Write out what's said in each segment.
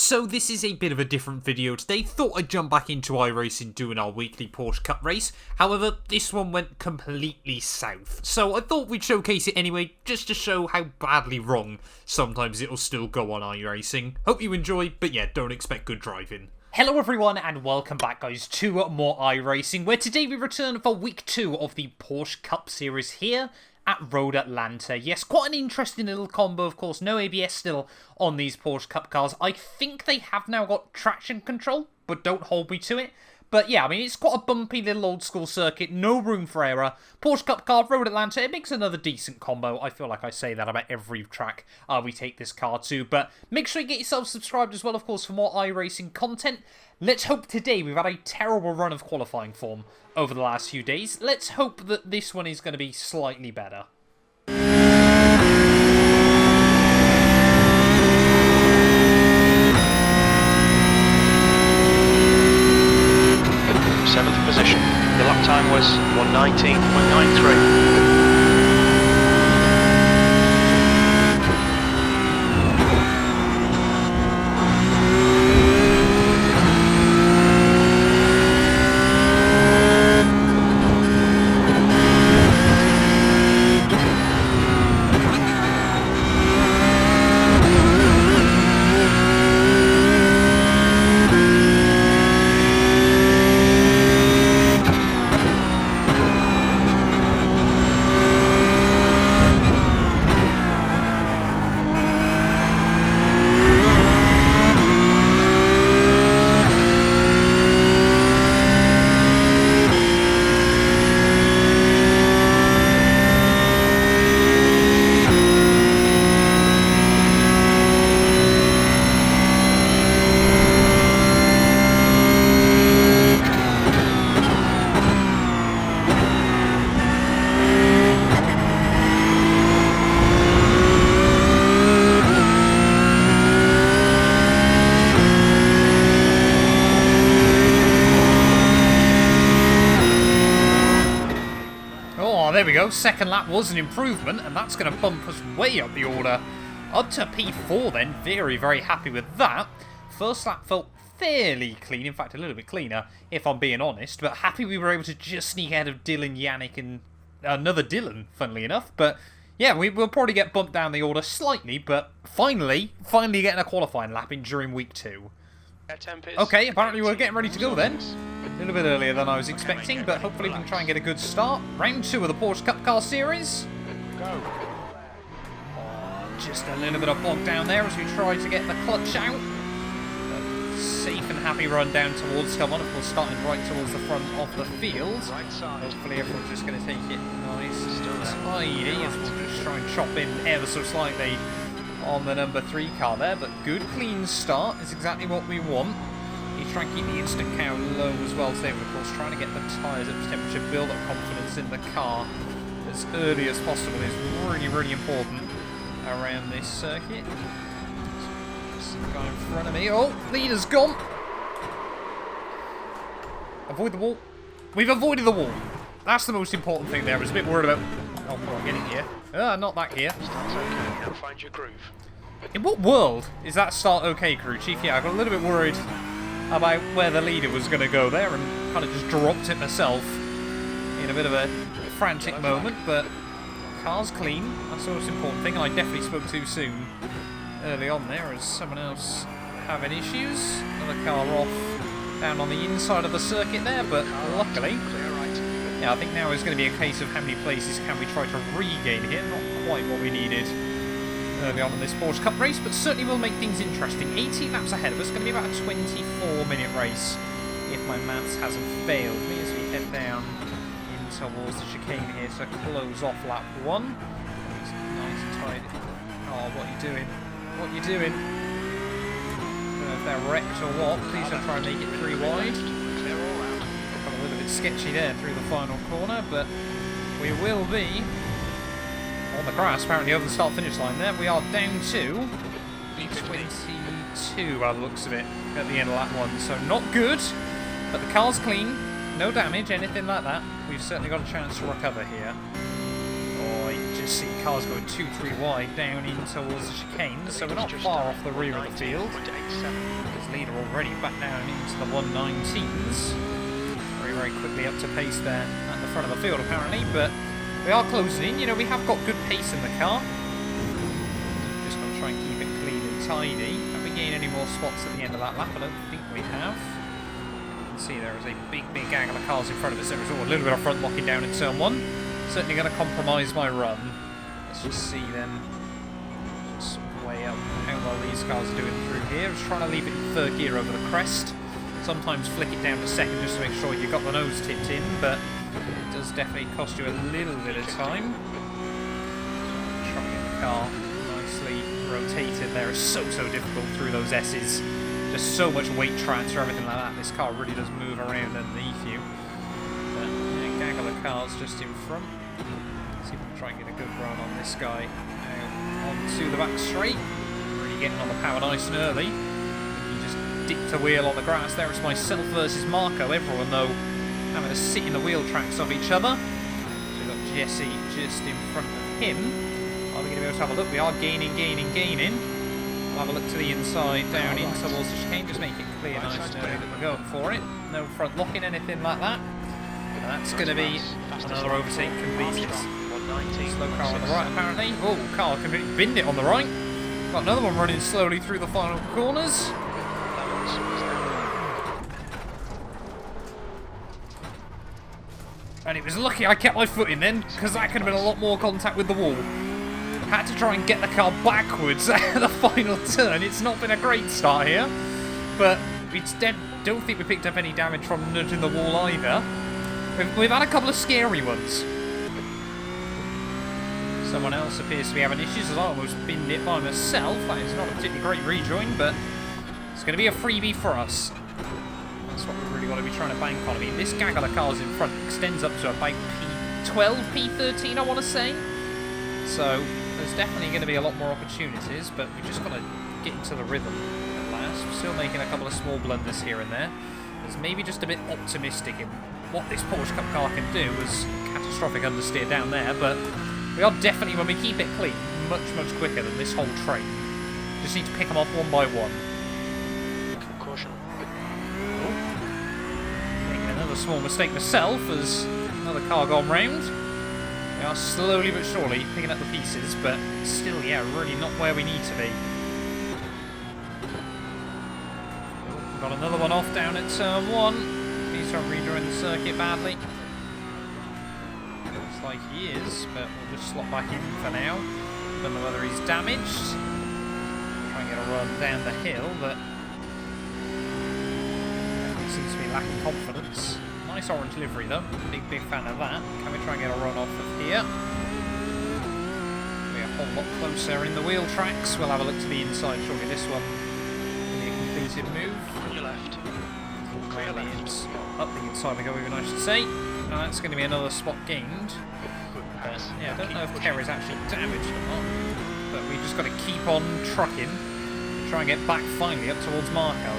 So this is a bit of a different video today. Thought I'd jump back into iRacing doing our weekly Porsche Cup race. However, this one went completely south. So I thought we'd showcase it anyway, just to show how badly wrong sometimes it'll still go on iRacing. Hope you enjoy, but yeah, don't expect good driving. Hello everyone and welcome back guys to more iRacing, where today we return for week 2 of the Porsche Cup series here at Road Atlanta. Yes, quite an interesting little combo, of course. No ABS still on these Porsche Cup cars. I think they have now got traction control, but don't hold me to it. But yeah, I mean, it's quite a bumpy little old school circuit, no room for error. Porsche Cup car, Road Atlanta, it makes another decent combo. I feel like I say that about every track we take this car to. But make sure you get yourself subscribed as well, of course, for more iRacing content. Let's hope today we've had a terrible run of qualifying form over the last few days. Let's hope that this one is going to be slightly better. 7th position. Your lap time was 1:19.93. There we go, second lap was an improvement, and that's going to bump us way up the order. Up to P4 then, very, very happy with that. First lap felt fairly clean, in fact a little bit cleaner, if I'm being honest, but happy we were able to just sneak ahead of Dylan, Yannick, and another Dylan, funnily enough. But yeah, we'll probably get bumped down the order slightly, but finally getting a qualifying lap in during week 2. Okay, apparently we're getting ready to go then. A little bit earlier than I was expecting, but hopefully we can try and get a good start. Round 2 of the Porsche Cup Car Series. Oh, just a little bit of bog down there as we try to get the clutch out. A safe and happy run down towards come on, of course, starting right towards the front of the field. Hopefully everyone's just going to take it nice and tidy as we'll just try and chop in ever so slightly on the number 3 car there, but good clean start is exactly what we want. You try and keep the instant count low as well today, but of course trying to get the tyres up to temperature, build up confidence in the car as early as possible is really, really important around this circuit. Just the guy in front of me. Oh, leader's gone. Avoid the wall. We've avoided the wall. That's the most important thing there. I was a bit worried about... Oh, we're not getting here. Not that here. Starts okay, now find your groove. In what world is that start okay crew, Chief? Yeah, I got a little bit worried about where the leader was going to go there and kind of just dropped it myself in a bit of a frantic moment, but car's clean. That's the most important thing, and I definitely spoke too soon early on there as someone else having issues. Another car off down on the inside of the circuit there, but luckily... Yeah, I think now is going to be a case of how many places can we try to regain here. Not quite what we needed early on in this Porsche Cup race, but certainly will make things interesting. 18 laps ahead of us, going to be about a 24-minute race, if my maths hasn't failed me, as we head down in towards the chicane here to close off lap 1. Nice and tight. Oh, what are you doing? What are you doing? I don't know if they're wrecked or what. Please don't try and make it 3 wide. A little bit sketchy there through the final corner, but we will be on the grass, apparently over the start-finish line there. We are down to 22 by the looks of it at the end of lap 1, so not good, but the car's clean, no damage, anything like that. We've certainly got a chance to recover here. Oh, you just see cars going 2-3 wide down in towards the chicane, so we're not far off the rear of the field. we're already back down into the 119s. Very, very quickly up to pace there at the front of the field, apparently. But we are closing in. You know, we have got good pace in the car. Just going to try and keep it clean and tidy. Have we gained any more spots at the end of that lap? I don't think we have. You can see there is a big, big gaggle of cars in front of us. There was a little bit of front locking down in turn 1. Certainly going to compromise my run. Let's just see then. Just weigh up how well these cars are doing through here. Just trying to leave it in 3rd gear over the crest. Sometimes flick it down to 2nd just to make sure you got the nose tipped in, but it does definitely cost you a little bit of time. Trying to get the car nicely rotated there is so difficult through those S's. Just so much weight transfer, everything like that. This car really does move around underneath you. But yeah, gaggle of cars just in front. Let's see if we can try and get a good run on this guy. Now onto the back straight. Really getting on the power nice and early. You just dipped a wheel on the grass. There it's myself versus Marco. Everyone though having to sit in the wheel tracks of each other. So we've got Jesse just in front of him. Are we going to be able to have a look? We are gaining. We'll have a look to the inside, down in towards the chicane, just make it clear nice and early that we're going for it. No front locking, anything like that. And that's going to be another overtake completed. Slow car on the right apparently. Oh, car completely binned it on the right. Got another one running slowly through the final corners. And it was lucky I kept my foot in then, because that could have been a lot more contact with the wall. Had to try and get the car backwards at the final turn. It's not been a great start here, but we don't think we picked up any damage from nudging the wall either. We've had a couple of scary ones. Someone else appears to be having issues as I almost binned it by myself. That is not a particularly great rejoin, but it's going to be a freebie for us. That's what we really got to be trying to bank on. I mean, this gaggle of cars in front extends up to about P12, P13, I want to say. So there's definitely going to be a lot more opportunities, but we've just got to get into the rhythm at last. We're still making a couple of small blunders here and there. There's maybe just a bit optimistic in what this Porsche Cup car can do as catastrophic understeer down there, but we are definitely, when we keep it clean, much quicker than this whole train. Just need to pick them off one by one. Caution. Making another small mistake myself as another car gone round. We are slowly but surely picking up the pieces, but still, yeah, really not where we need to be. We've got another one off down at turn 1. He's trying to rejoin the circuit badly. Looks like he is, but we'll just slot back in for now. Don't know whether he's damaged. Try and get a run down the hill, but he seems to be lacking confidence. Nice orange livery though, big fan of that. Can we try and get a run off of here? We're a whole lot closer in the wheel tracks. We'll have a look to the inside, surely this one will be a completed move. On your left. Clear left. Up the inside we go, even I should say. And that's going to be another spot gained. But yeah, I don't know if Kerry's actually damaged or not. But we just got to keep on trucking. Try and get back finally up towards Marco.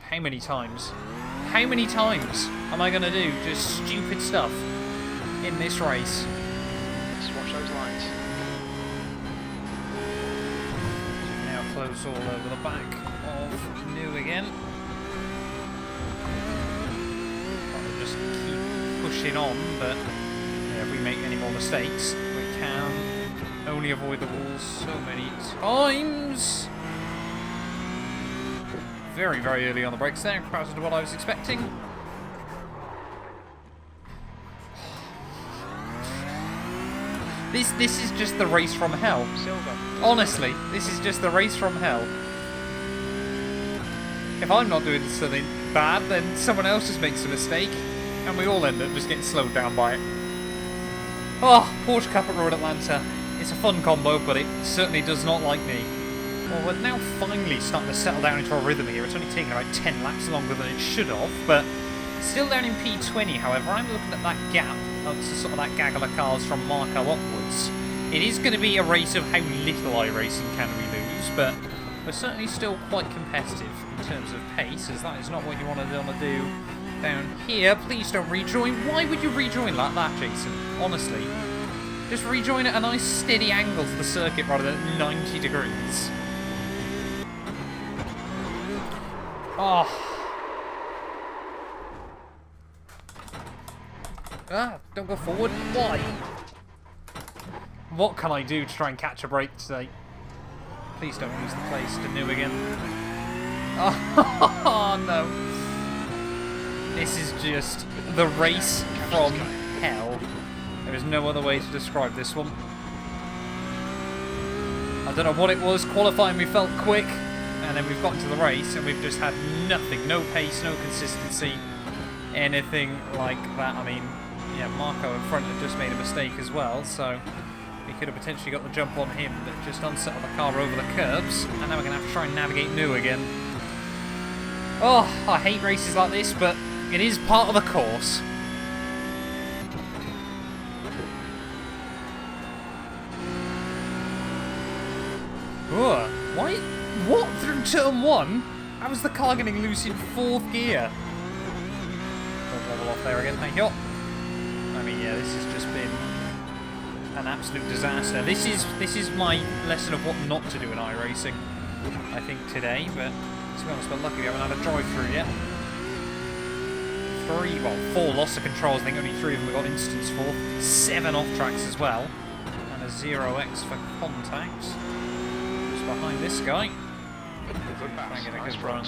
How many times? How many times am I going to do just stupid stuff in this race? Let's watch those lines. Now close all over the back of New again. I'll just keep pushing on, but yeah, if we make any more mistakes, we can only avoid the walls so many times. Very early on the brakes there, compared to what I was expecting. This is just the race from hell. Silver. Honestly, this is just the race from hell. If I'm not doing something bad, then someone else just makes a mistake, and we all end up just getting slowed down by it. Oh, Porsche Cup at Road Atlanta. It's a fun combo, but it certainly does not like me. Well, we're now finally starting to settle down into a rhythm here. It's only taken about 10 laps longer than it should have, but still down in P20, however. I'm looking at that gap, to sort of that gaggle of cars from Marco upwards. It is going to be a race of how little iRacing can we lose, but we're certainly still quite competitive in terms of pace, as that is not what you want to do down here. Please don't rejoin. Why would you rejoin like that, Jason? Honestly. Just rejoin at a nice steady angle to the circuit rather than 90 degrees. Oh. Ah, don't go forward. Why? What can I do to try and catch a break today? Please don't lose the place to New again. Oh, no. This is just the race from hell. There is no other way to describe this one. I don't know what it was. Qualifying we felt quick, and then we've gotten to the race and we've just had nothing. No pace, no consistency, anything like that. I mean, yeah, Marco in front had just made a mistake as well, so we could have potentially got the jump on him, but just unsettled the car over the curbs, and now we're going to have to try and navigate New again. Oh, I hate races like this, but it is part of the course. Ugh, why? What? Through turn 1? How was the car getting loose in 4th gear? Don't level off there again, thank you. I mean, yeah, this has just been an absolute disaster. This is my lesson of what not to do in iRacing, I think, today, but to be honest, we're lucky we haven't had a drive-through yet. 4 loss of controls, I think only 3 of them we got instance for. 7 off-tracks as well, and a 0x for contact. Who's behind this guy? Try and get a good run.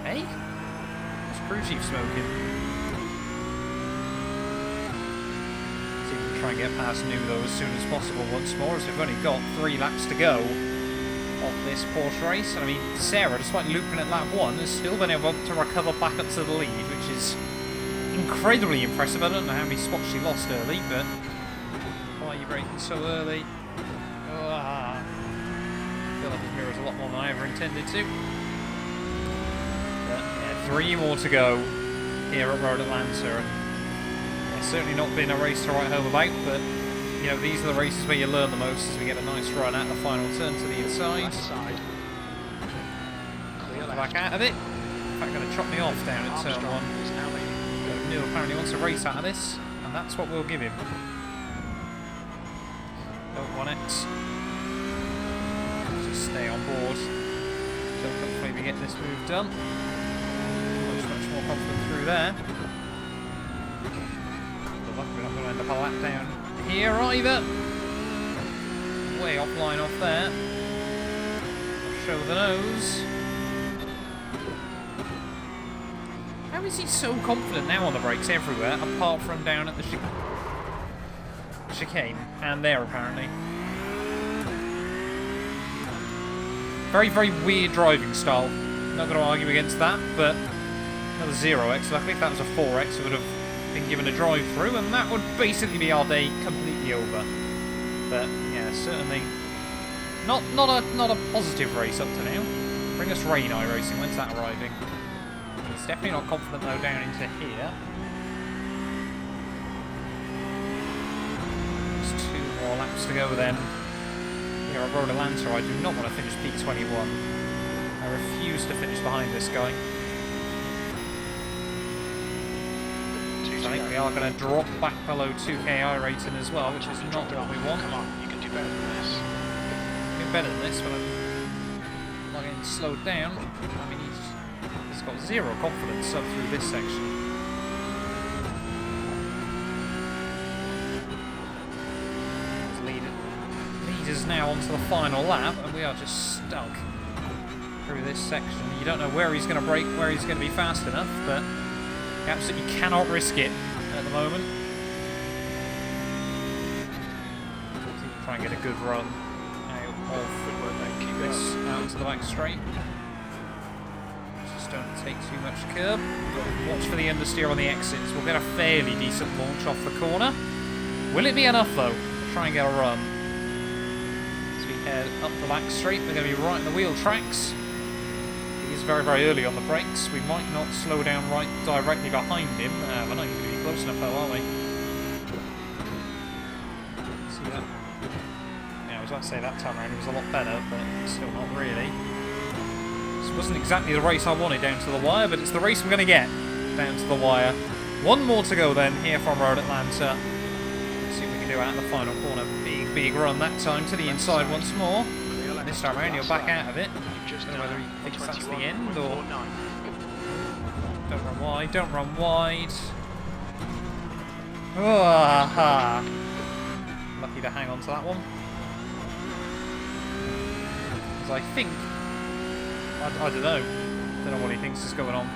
Hey? What's crew chief smoking? Try and get past New though as soon as possible once more, as we've only got 3 laps to go of this Porsche race. And I mean, Sarah, despite looping at lap 1, has still been able to recover back up to the lead, which is incredibly impressive. I don't know how many spots she lost early, but why are you braking so early? Oh, I feel like this mirrors a lot more than I ever intended to. But yeah, 3 more to go here at Road Atlanta. Certainly not been a race to write home about, but you know, these are the races where you learn the most, as we get a nice run at the final turn to the inside. Back out of it. In fact, going to chop me off down at turn 1. Neil apparently wants a race out of this, and that's what we'll give him. Don't want it. Just stay on board. So hopefully we get this move done. Much more confident through there. We're not going to end up a lap down here either. Way offline off there. Show the nose. How is he so confident now on the brakes everywhere, apart from down at the chicane? And there, apparently. Very, very weird driving style. Not going to argue against that, but another 0x. Luckily, if that was a 4x, it would have been given a drive through, and that would basically be our day completely over. But yeah, certainly not a positive race up to now. Bring us rain, iRacing. When's that arriving? He's definitely not confident though down into here. Just 2 more laps to go then. Here at Road Atlanta, I do not want to finish P21. I refuse to finish behind this guy. I think we are going to drop back below 2K rating as well, which is not what we want. Come on, you can do better than this. Do better than this, but I'm not getting slowed down. I mean, he's got 0 confidence up through this section. Leaders now onto the final lap, and we are just stuck through this section. You don't know where he's going to brake, where he's going to be fast enough, but you absolutely cannot risk it at the moment. Try and get a good run out of this out to the back straight. Just don't take too much curb. Watch for the understeer on the exits. We'll get a fairly decent launch off the corner. Will it be enough though to try and get a run? As we head up the back straight, we're going to be right in the wheel tracks. Very, very early on the brakes. We might not slow down right directly behind him. We're not even going to be close enough though, are we? See that? Yeah, I was about to say that time around it was a lot better, but still not really. This wasn't exactly the race I wanted down to the wire, but it's the race we're going to get. down to the wire. One more to go then here from Road Atlanta. Let's see what we can do out of the final corner. Big run that time to the inside once more. And this time around, you're back out of it. I don't know whether he thinks that's the end or... Don't run wide. Oh, aha. Lucky to hang on to that one. Because I think... I don't know. Don't know what he thinks is going on.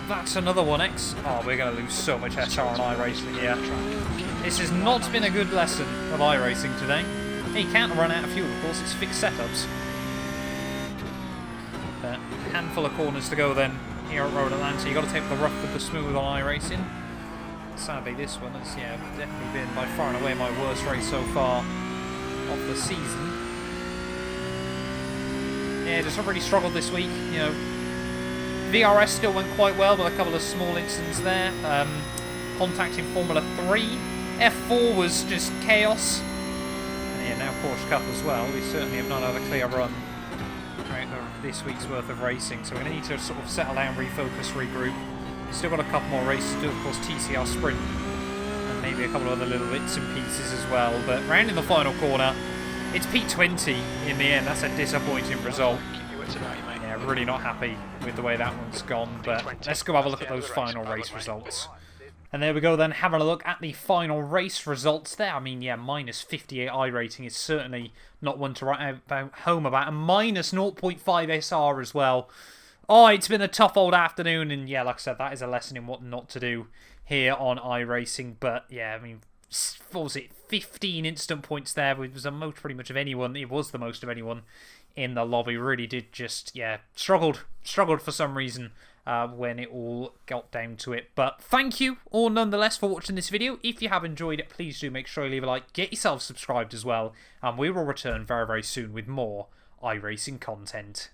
That's another 1X. Oh, we're going to lose so much SR on iRacing here. This has not been a good lesson of iRacing today. He can't run out of fuel, of course. It's fixed setups. A handful of corners to go then here at Road Atlanta. You've got to take the rough with the smooth on iRacing. Sadly, this one has definitely been by far and away my worst race so far of the season. Yeah, just really struggled this week. You know, VRS still went quite well, but a couple of small incidents there. Contact in Formula 3. F4 was just chaos. And yeah, now Porsche Cup as well. We certainly have not had a clear run this week's worth of racing, so we're going to need to sort of settle down, refocus, regroup. We've still got a couple more races to do, of course, TCR Sprint, and maybe a couple of other little bits and pieces as well. But round in the final corner, it's P20 in the end. That's a disappointing result. Yeah, really not happy with the way that one's gone, but let's go have a look at those final race results. And there we go then, having a look at the final race results there. I mean, yeah, minus 58 iRating is certainly not one to write home about. And minus 0.5 SR as well. Oh, it's been a tough old afternoon. And yeah, like I said, that is a lesson in what not to do here on iRacing. But yeah, I mean, what was it? 15 instant points there. It was the most pretty much of anyone. It was the most of anyone in the lobby. Really did just, yeah, struggled for some reason. When it all got down to it. But thank you all nonetheless for watching this video. If you have enjoyed it, please do make sure you leave a like, get yourself subscribed as well, and we will return very, very soon with more iRacing content.